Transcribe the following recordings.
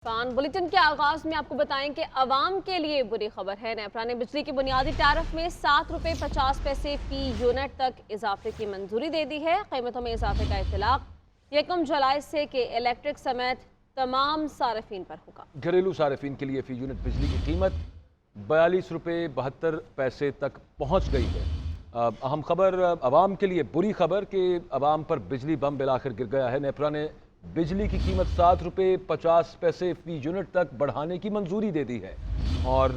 Bulletin کے آغاز میں آپ کو بتائیں کہ عوام کے لیے بری خبر ہے۔ نیپرا نے بجلی کی بنیادی ٹیرف میں ₹7.50 فی یونٹ تک اضافے کی منظوری دے دی ہے۔ قیمتوں میں اضافے کا اطلاق 1 جولائی سے کہ الیکٹرک سمیت تمام صارفین پر ہوگا۔ گھریلو صارفین کے لیے فی یونٹ بجلی کی قیمت ₹42.72 تک پہنچ گئی ہے۔ اہم خبر عوام کے لیے بری خبر کہ عوام پر بجلی بم بالآخر گر گیا ہے۔ نیپرا نے بجلی کی قیمت ₹7.50 فی یونٹ تک بڑھانے کی منظوری دے دی ہے اور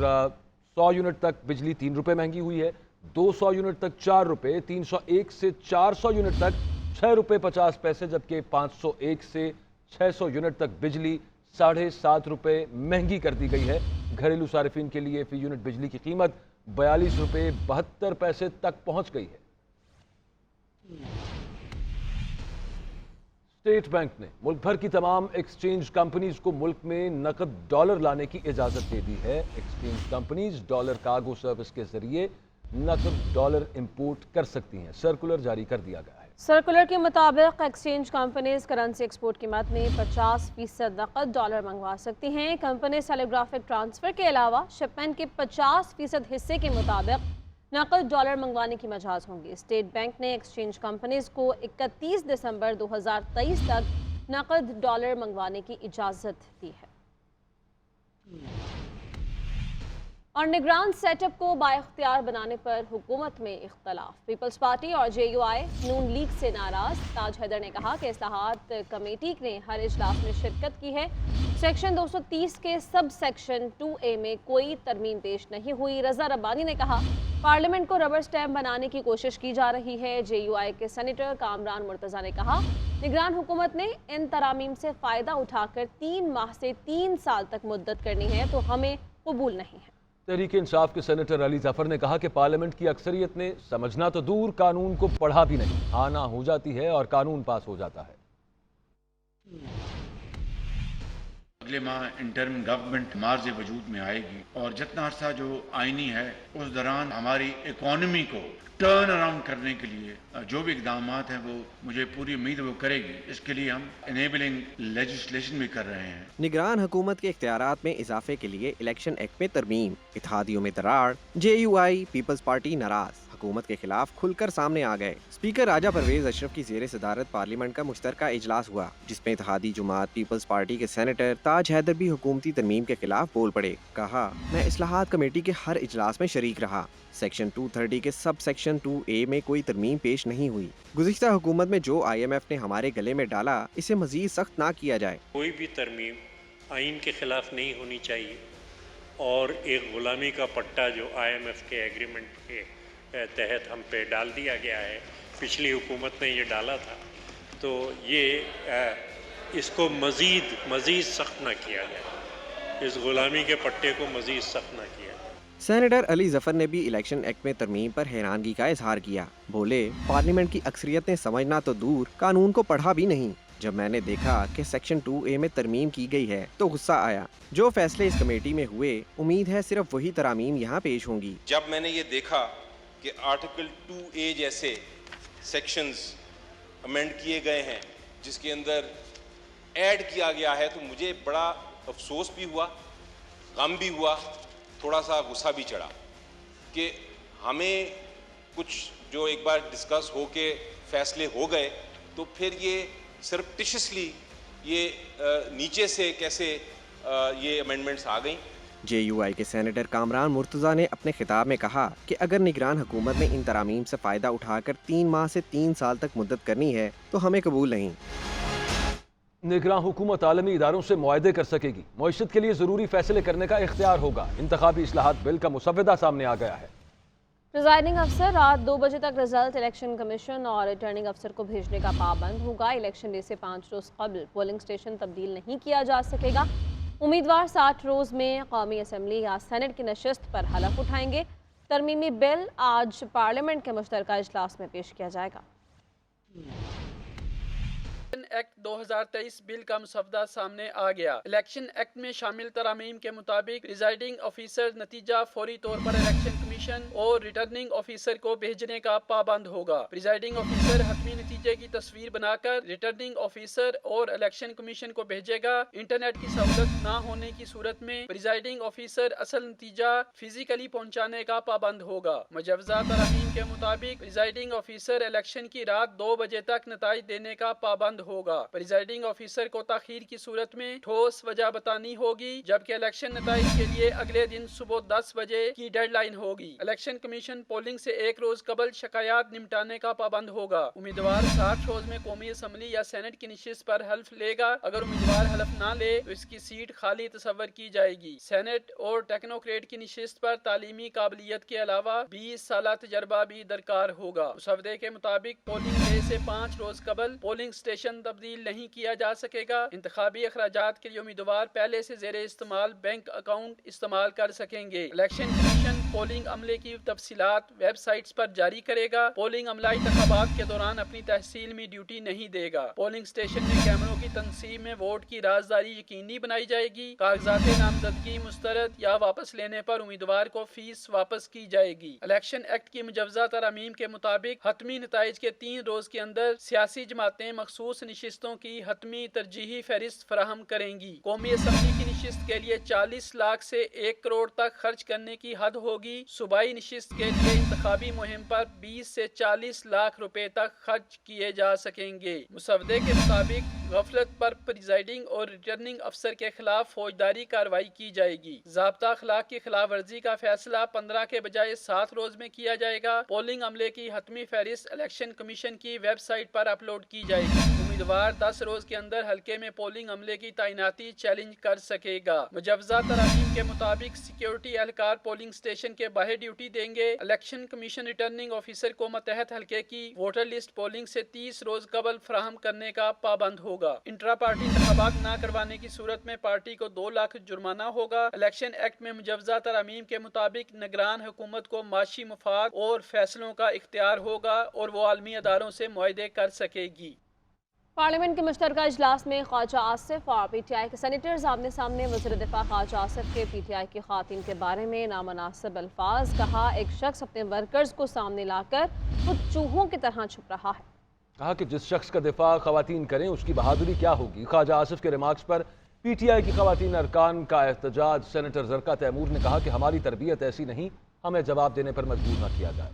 100 یونٹ تک بجلی ₹3 مہنگی ہوئی ہے، 200 یونٹ تک ₹4، 301 سے 400 یونٹ تک ₹6.50، جبکہ 501 سے 600 یونٹ تک بجلی ₹7.50 مہنگی کر دی گئی ہے۔ گھریلو صارفین کے لیے فی یونٹ بجلی کی قیمت ₹42.72 تک پہنچ گئی ہے۔ اسٹیٹ بینک نے ملک بھر کی تمام ایکسچینج کمپنیز کو ملک میں نقد ڈالر لانے کی اجازت دے دی ہے۔ Exchange companies dollar cargo service کے ذریعے نقد ڈالر امپورٹ کر سکتی ہیں۔ سرکولر جاری کر دیا گیا ہے۔ سرکولر کے مطابق ایکسچینج کمپنیز کرنسی ایکسپورٹ کی مد میں 50% نقد ڈالر منگوا سکتی ہیں۔ کمپنیز ٹیلیگرافک ٹرانسفر کے علاوہ شپمنٹ کے 50% حصے کے مطابق نقد ڈالر منگوانے کی مجاز ہوں گی۔ اسٹیٹ بینک نے ایکسچینج کمپنیز کو 31 دسمبر 2023 تک نقد ڈالر منگوانے کی اجازت دی ہے۔ اور نگران سیٹ اپ کو بااختیار بنانے پر حکومت میں اختلاف۔ پیپلز پارٹی اور جے یو آئی نون لیگ سے ناراض۔ تاج حیدر نے کہا کہ اصلاحات کمیٹی نے ہر اجلاس میں شرکت کی ہے۔ سیکشن 230 کے سب سیکشن 2A میں کوئی ترمیم پیش نہیں ہوئی۔ رضا ربانی نے کہا پارلیمنٹ کو ربر سٹیمپ بنانے کی کوشش کی جا رہی ہے۔ جے یو آئی کے سینیٹر کامران مرتضیٰ نے کہا نگران حکومت نے ان ترامیم سے فائدہ اٹھا کر 3 ماہ سے 3 سال تک مدت کرنی ہے تو ہمیں قبول نہیں ہے۔ تحریک انصاف کے سینیٹر علی ظفر نے کہا کہ پارلیمنٹ کی اکثریت نے سمجھنا تو دور قانون کو پڑھا بھی نہیں، آنا ہو جاتی ہے اور قانون پاس ہو جاتا ہے۔ اگلے ماہ انٹرم گورنمنٹ مارز وجود میں آئے گی اور جتنا عرصہ جو آئینی ہے اس دوران ہماری اکانومی کو ٹرن اراؤنڈ کرنے کے لیے جو بھی اقدامات ہیں وہ مجھے پوری امید وہ کرے گی۔ اس کے لیے ہم انیبلنگ لیجسلیشن بھی کر رہے ہیں۔ نگران حکومت کے اختیارات میں اضافے کے لیے الیکشن ایکٹ میں ترمیم، اتحادیوں میں دراڑ، جے یو آئی پیپلز پارٹی ناراض، حکومت کے خلاف کھل کر سامنے آ گئے۔ اسپیکر راجہ پرویز اشرف کی زیر صدارت پارلیمنٹ کا مشترکہ اجلاس ہوا جس میں اتحادی جماعت پیپلز پارٹی کے سینیٹر تاج حیدر بھی حکومتی ترمیم کے خلاف بول پڑے۔ کہا میں اصلاحات کمیٹی کے ہر اجلاس میں شریک رہا۔ سیکشن 230 کے سب سیکشن 2A میں کوئی ترمیم پیش نہیں ہوئی۔ گزشتہ حکومت میں جو IMF نے ہمارے گلے میں ڈالا اسے مزید سخت نہ کیا جائے۔ کوئی بھی ترمیم آئین کے خلاف نہیں ہونی چاہیے اور ایک غلامی کا پٹا جو IMF کے ایگریمنٹ کے تحت ہم پہ ڈال دیا گیا ہے، پچھلی حکومت نے یہ ڈالا تھا، تو یہ اس کو مزید سخت نہ کیا جائے، اس غلامی کے پٹے کو مزید سخت نہ کیا جائے۔ سینیٹر علی ظفر نے بھی الیکشن ایکٹ میں ترمیم پر حیرانگی کا اظہار کیا۔ بولے پارلیمنٹ کی اکثریت نے سمجھنا تو دور قانون کو پڑھا بھی نہیں۔ جب میں نے دیکھا کہ سیکشن 2A میں ترمیم کی گئی ہے تو غصہ آیا۔ جو فیصلے اس کمیٹی میں ہوئے امید ہے صرف وہی ترامیم یہاں پیش ہوں گی۔ جب میں نے یہ دیکھا کہ آرٹیکل 2A جیسے سیکشنز امینڈ کیے گئے ہیں جس کے اندر ایڈ کیا گیا ہے تو مجھے بڑا افسوس بھی ہوا، غم بھی ہوا، تھوڑا سا غصہ بھی چڑھا کہ ہمیں کچھ جو ایک بار ڈسکس ہو کے فیصلے ہو گئے تو پھر یہ سرپٹیشسلی یہ نیچے سے کیسے یہ امینڈمنٹس آ گئیں۔ جے یو آئی کے سینیٹر کامران مرتضیٰ نے اپنے خطاب میں کہا کہ اگر نگران حکومت نے ان ترامیم سے فائدہ اٹھا کر 3 ماہ سے 3 سال تک مدت کرنی ہے تو ہمیں قبول نہیں۔ نگراں حکومت عالمی اداروں سے معاہدے کر سکے گی، معیشت کے لیے ضروری فیصلے کرنے کا اختیار ہوگا۔ انتخابی اصلاحات بل کا مسودہ سامنے آ گیا ہے۔ پریزائڈنگ افسر رات 2 بجے تک رزلٹ الیکشن کمیشن اور ریٹرننگ افسر کو بھیجنے کا پابند ہوگا۔ الیکشن ڈے سے 5 روز قبل پولنگ اسٹیشن تبدیل نہیں کیا جا سکے گا۔ امیدوار 60 روز میں قومی اسمبلی یا سینٹ کی نشست پر حلف اٹھائیں گے۔ ترمیمی بل آج پارلیمنٹ کے مشترکہ اجلاس میں پیش کیا جائے گا۔ ایکٹ 2023 بل کا مسودہ سامنے آ گیا۔ الیکشن ایکٹ میں شامل ترامیم کے مطابق پریزائڈنگ آفیسر نتیجہ فوری طور پر الیکشن کمیشن اور ریٹرننگ آفیسر کو بھیجنے کا پابند ہوگا۔ پریزائڈنگ آفیسر حتمی نتیجے کی تصویر بنا کر ریٹرننگ آفیسر اور الیکشن کمیشن کو بھیجے گا۔ انٹرنیٹ کی سہولت نہ ہونے کی صورت میں پریزائڈنگ آفیسر اصل نتیجہ فزیکلی پہنچانے کا پابند ہوگا۔ مجوزہ ترامیم کے مطابق پریزائڈنگ آفیسر الیکشن کی رات 2 بجے تک نتائج دینے کا پابند ہوگا۔ پریزائڈنگ آفیسر کو تاخیر کی صورت میں ٹھوس وجہ بتانی ہوگی، جبکہ الیکشن نتائج کے لیے اگلے دن صبح 10 بجے کی ڈیڈ لائن ہوگی۔ الیکشن کمیشن پولنگ سے 1 روز قبل شکایات نمٹانے کا پابند ہوگا۔ امیدوار 60 روز میں قومی اسمبلی یا سینٹ کی نشست پر حلف لے گا۔ اگر امیدوار حلف نہ لے تو اس کی سیٹ خالی تصور کی جائے گی۔ سینٹ اور ٹیکنوکریٹ کی نشست پر تعلیمی قابلیت کے علاوہ 20 سالہ تجربہ بھی درکار ہوگا۔ مسودے کے مطابق پولنگ ڈے سے 5 روز قبل پولنگ اسٹیشن تبدیل نہیں کیا جا سکے گا۔ انتخابی اخراجات کے لیے امیدوار پہلے سے زیر استعمال بینک اکاؤنٹ استعمال کر سکیں گے۔ الیکشن کمیشن پولنگ عملے کی تفصیلات ویب سائٹس پر جاری کرے گا۔ پولنگ عملہ انتخابات کے دوران اپنی تحصیل میں ڈیوٹی نہیں دے گا۔ پولنگ اسٹیشن میں کیمروں کی تنصیب میں ووٹ کی رازداری یقینی بنائی جائے گی۔ کاغذات نامزدگی مسترد یا واپس لینے پر امیدوار کو فیس واپس کی جائے گی۔ الیکشن ایکٹ کی مجوزہ ترامیم کے مطابق حتمی نتائج کے 3 روز کے اندر سیاسی جماعتیں مخصوص نشستوں کی حتمی ترجیحی فہرست فراہم کریں گی۔ قومی اسمبلی کی نشست کے لیے 40 لاکھ سے 1 کروڑ تک خرچ کرنے کی حد ہوگی۔ صوبائی نشست کے لیے انتخابی مہم پر 20 سے 40 لاکھ روپے تک خرچ کیے جا سکیں گے۔ مسودے کے مطابق غفلت پر پریزائڈنگ اور ریٹرننگ افسر کے خلاف فوجداری کارروائی کی جائے گی۔ ضابطہ اخلاق کی خلاف ورزی کا فیصلہ 15 کے بجائے 7 روز میں کیا جائے گا۔ پولنگ عملے کی حتمی فہرست الیکشن کمیشن کی ویب سائٹ پر اپلوڈ کی جائے گی۔ امیدوار 10 روز کے اندر حلقے میں پولنگ عملے کی تعیناتی چیلنج کر سکے گا۔ مجوزہ ترامیم کے مطابق سیکیورٹی اہلکار پولنگ اسٹیشن کے باہر ڈیوٹی دیں گے۔ الیکشن کمیشن ریٹرننگ آفیسر کو متحد حلقے کی ووٹر لسٹ پولنگ سے 30 روز قبل فراہم کرنے کا پابند ہوگا۔ انٹرا پارٹی انتخابات نہ کروانے کی صورت میں پارٹی کو 2 لاکھ جرمانہ ہوگا۔ الیکشن ایکٹ میں مجوزہ ترامیم کے مطابق نگران حکومت کو معاشی مفاد اور فیصلوں کا اختیار ہوگا اور وہ عالمی اداروں سے معاہدے کر سکے گی۔ پارلیمنٹ کے مشترکہ اجلاس میں خواجہ آصف اور پی ٹی آئی کے سینیٹرز آمنے سامنے۔ وزیر دفاع خواجہ آصف کے پی ٹی آئی کی خواتین کے بارے میں نامناسب الفاظ کہا۔ ایک شخص اپنے ورکرز کو سامنے لا کر خود چوہوں کی طرح چھپ رہا ہے۔ کہا کہ جس شخص کا دفاع خواتین کریں اس کی بہادری کیا ہوگی۔ خواجہ آصف کے remarks per P T I کی خواتین ارکان کا احتجاج۔ سینیٹر زرقا تیمور نے کہا کہ ہماری تربیت ایسی نہیں، ہمیں جواب دینے پر مجبور نہ کیا جائے۔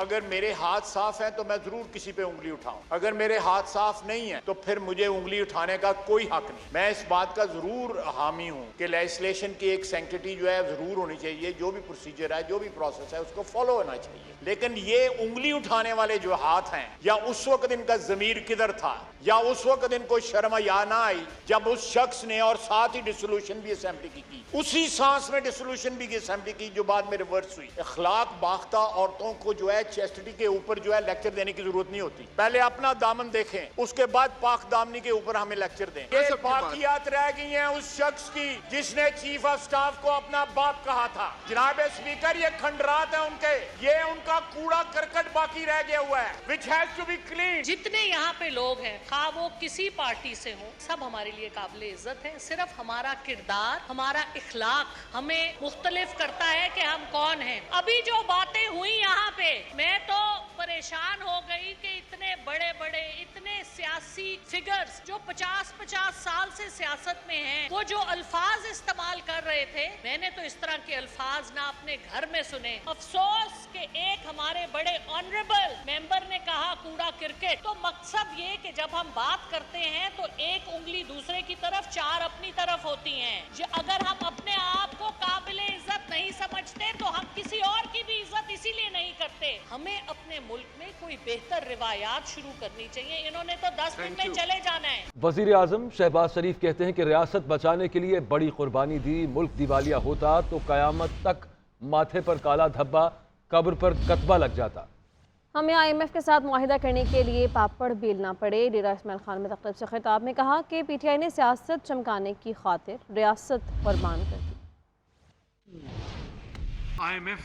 اگر میرے ہاتھ صاف ہیں تو میں ضرور کسی پہ انگلی اٹھاؤں، اگر میرے ہاتھ صاف نہیں ہیں تو پھر مجھے انگلی اٹھانے کا کوئی حق نہیں۔ میں اس بات کا ضرور حامی ہوں کہ لیجسلیشن کی ایک سینکٹیٹی جو ہے ضرور ہونی چاہیے، جو بھی پروسیجر ہے، جو بھی پروسیس ہے اس کو فالو ہونا چاہیے، لیکن یہ انگلی اٹھانے والے جو ہاتھ ہیں، یا اس وقت ان کا ضمیر کدھر تھا، یا اس وقت ان کو شرم یا نہ آئی جب اس شخص نے اور ساتھ ہی ڈسولوشن بھی اسمبلی کی اسی سانس میں ڈسولوشن بھی اسمبلی کی جو بعد میں ریورس ہوئی۔ اخلاق باختہ عورتوں کو جو ہے چیسٹٹی کے اوپر جو ہے لیکچر دینے کی ضرورت نہیں ہوتی، پہلے اپنا دامن دیکھیں، اس کے بعد پاک دامنی کے اوپر ہمیں لیکچر دیں۔ یہ باقیات رہ گئی ہیں اس شخص کی جس نے چیف آف سٹاف کو اپنا باپ کہا تھا۔ جناب اسپیکر، یہ کھنڈرات ہیں ان کے، یہ ان کا کوڑا کرکٹ باقی رہ گیا ہوا ہے which has to be clean۔ جتنے یہاں پہ لوگ ہیں، خواہ وہ کسی پارٹی سے ہوں، سب ہمارے لیے قابل عزت ہے۔ صرف ہمارا کردار، ہمارا اخلاق ہمیں مختلف کرتا ہے کہ ہم کون ہیں۔ ابھی جو باتیں ہوئی یہاں پہ، میں تو پریشان ہو گئی کہ اتنے بڑے بڑے اتنے سیاسی فگرز جو 50 سال سے سیاست میں ہیں، وہ جو الفاظ استعمال کر رہے تھے، میں نے تو اس طرح کے الفاظ نہ اپنے گھر میں سنے۔ افسوس کہ ایک ہمارے بڑے آنریبل ممبر نے کہا کوڑا کرکٹ، تو مقصد یہ کہ جب ہم بات کرتے ہیں تو ایک انگلی دوسرے کی طرف، 4 اپنی طرف ہوتی ہیں۔ اگر ہم اپنے آپ کو قابل عزت نہیں سمجھتے تو ہم کسی اور کی بھی عزت اسی لیے نہیں کرتے۔ ہمیں اپنے ملک میں کوئی بہتر روایات شروع کرنی چاہیے، انہوں نے تو 10 منٹ میں چلے جانا ہے۔ وزیر اعظم شہباز شریف کہتے ہیں کہ ریاست بچانے کے لیے بڑی قربانی دی، ملک دیوالیہ ہوتا تو قیامت تک ماتھے پر کالا دھبا، قبر پر کتبہ لگ جاتا۔ ہمیں آئی ایم ایف کے ساتھ معاہدہ کرنے کے لیے پاپڑ بیلنا پڑے۔ ڈیرہ اسماعیل خان میں تقریب سے خطاب میں کہا کہ پی ٹی آئی نے سیاست چمکانے کی خاطر ریاست قربان کر دی۔ IMF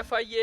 FIA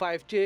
5J,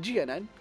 GNN,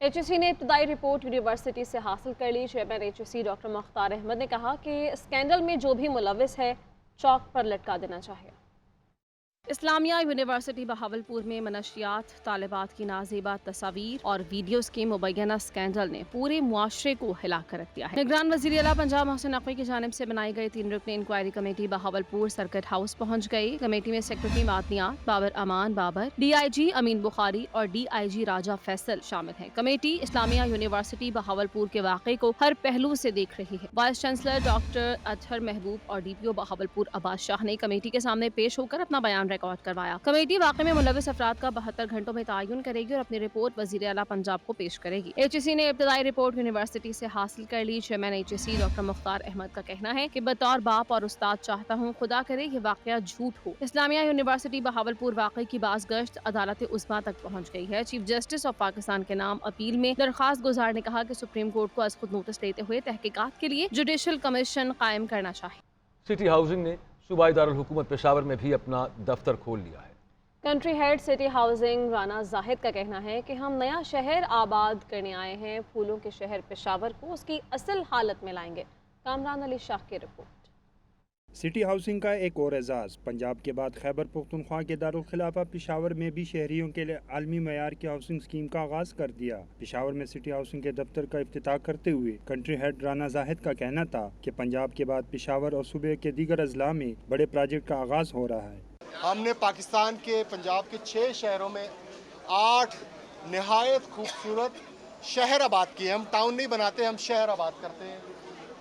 HEC نے ابتدائی رپورٹ یونیورسٹی سے حاصل کر لی۔ چیئرمین HEC ڈاکٹر مختار احمد نے کہا کہ اسکینڈل میں جو بھی ملوث ہے چوک پر لٹکا دینا چاہیے۔ اسلامیہ یونیورسٹی بہاولپور میں منشیات، طالبات کی نازیبا تصاویر اور ویڈیوز کے مبینہ اسکینڈل نے پورے معاشرے کو ہلا کر رکھ دیا ہے۔ نگران وزیر اعلیٰ پنجاب محسن نقوی کی جانب سے بنائی گئی 3 رکنی inquiry committee Bahawalpur circuit house پہنچ گئی۔ کمیٹی میں سیکرٹری معدنیات بابر امان بابر، DIG امین بخاری اور DIG راجہ فیصل شامل ہیں۔ کمیٹی اسلامیہ یونیورسٹی بہاولپور کے واقعے کو ہر پہلو سے دیکھ رہی ہے۔ وائس چانسلر ڈاکٹر اطہر محبوب اور DPO بہاولپور عباس شاہ نے کمیٹی کے سامنے پیش ہو کر اپنا بیان ریکارڈ کروایا۔ کمیٹی واقعے میں ملوث افراد کا 72 گھنٹوں میں تعین کرے گی اور اپنی رپورٹ وزیر اعلیٰ پنجاب کو پیش کرے گی۔ HEC نے ابتدائی رپورٹ یونیورسٹی سے حاصل کر لی۔ چیئرمین HEC ڈاکٹر مختار احمد کا کہنا ہے کہ بطور باپ اور استاد چاہتا ہوں خدا کرے یہ واقعہ جھوٹ ہو۔ اسلامیہ یونیورسٹی بہاولپور واقعے کی باز گشت عدالت عظمیٰ تک پہنچ گئی ہے۔ چیف جسٹس آف پاکستان کے نام اپیل میں درخواست گزار نے کہا کہ سپریم کورٹ کو از خود نوٹس لیتے ہوئے تحقیقات کے لیے جوڈیشل کمیشن قائم کرنا چاہیے۔ سٹی ہاؤسنگ نے صوبائی دارالحکومت پشاور میں بھی اپنا دفتر کھول لیا ہے۔ Country head city housing Rana Zahid کا کہنا ہے کہ ہم نیا شہر آباد کرنے آئے ہیں، پھولوں کے شہر پشاور کو اس کی اصل حالت میں لائیں گے۔ کامران علی شاہ کی رپورٹ۔ سٹی ہاؤسنگ کا ایک اور اعزاز، پنجاب کے بعد خیبر پختونخوا کے دارالخلافہ پشاور میں بھی شہریوں کے لیے عالمی معیار کی ہاؤسنگ اسکیم کا آغاز کر دیا۔ پشاور میں سٹی ہاؤسنگ کے دفتر کا افتتاح کرتے ہوئے کنٹری ہیڈ رانا زاہد کا کہنا تھا کہ پنجاب کے بعد پشاور اور صوبے کے دیگر اضلاع میں بڑے پروجیکٹ کا آغاز ہو رہا ہے۔ ہم نے پاکستان کے پنجاب کے 6 شہروں میں 8 نہایت خوبصورت شہر آباد کیے۔ ہم ٹاؤن نہیں بناتے، ہم شہر آباد کرتے ہیں۔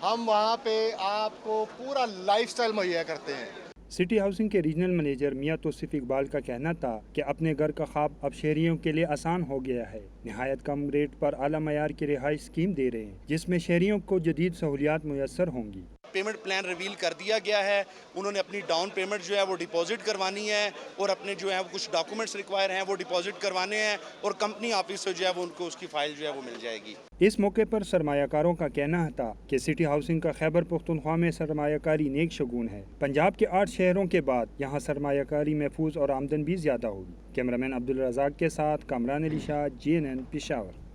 ہم وہاں پہ آپ کو پورا لائف سٹائل مہیا کرتے ہیں۔ سٹی ہاؤسنگ کے ریجنل مینیجر میاں توصیف اقبال کا کہنا تھا کہ اپنے گھر کا خواب اب شہریوں کے لیے آسان ہو گیا ہے۔ نہایت کم ریٹ پر اعلیٰ معیار کی رہائش اسکیم دے رہے ہیں جس میں شہریوں کو جدید سہولیات میسر ہوں گی۔ پیمنٹ پلان ریویل کر دیا گیا ہے، انہوں نے اپنی ڈاؤن پیمنٹ جو ہے وہ ڈپازٹ کروانی ہے اور اپنے جو ہے کچھ ڈاکومنٹس ریکوائر ہیں وہ ڈپازٹ کروانے ہیں اور کمپنی آفس سے جو ہے وہ ان کو اس کی فائل جو ہے وہ مل جائے گی۔ اس موقع پر سرمایہ کاروں کا کہنا تھا کہ سٹی ہاؤسنگ کا خیبر پختونخوا میں سرمایہ کاری نیک شگون ہے۔ پنجاب کے 8 شہروں کے بعد یہاں سرمایہ کاری محفوظ اور آمدن بھی زیادہ ہوگی۔ کیمرامین عبدالرزاق کے ساتھ کامران علی شاہ، GNN پشاور۔